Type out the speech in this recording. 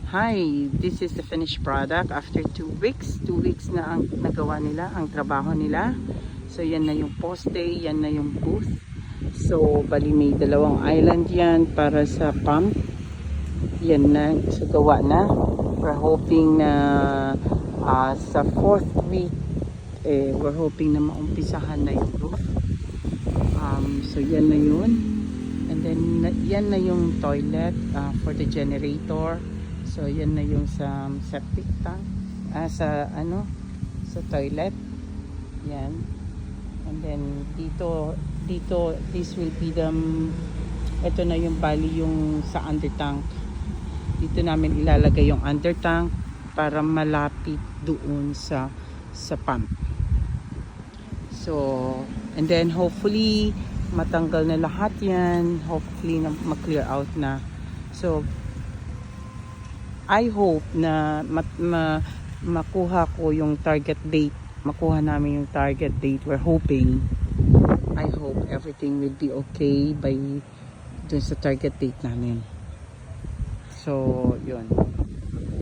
hi, this is the finished product after 2 weeks. 2 weeks na ang nagawa nila, ang trabaho nila. So yan na yung poste, yan na yung booth. So bali may dalawang island yan para sa pump. Yan na, so gawa na. We're hoping na sa 4th week we're hoping na maumpisahan na yung roof. So yan na yun. And then yan na yung toilet for the generator. So yan na yung sa septic tank, sa toilet. Yan. And then dito this will be ito na yung bali yung sa under tank. Dito namin ilalagay yung under tank para malapit doon sa pump. So and then hopefully matanggal na lahat yan, hopefully na ma-clear out na. So I hope na makuha ko yung target date, makuha namin yung target date. We're hoping, I hope everything will be okay by dun sa target date namin. So yun.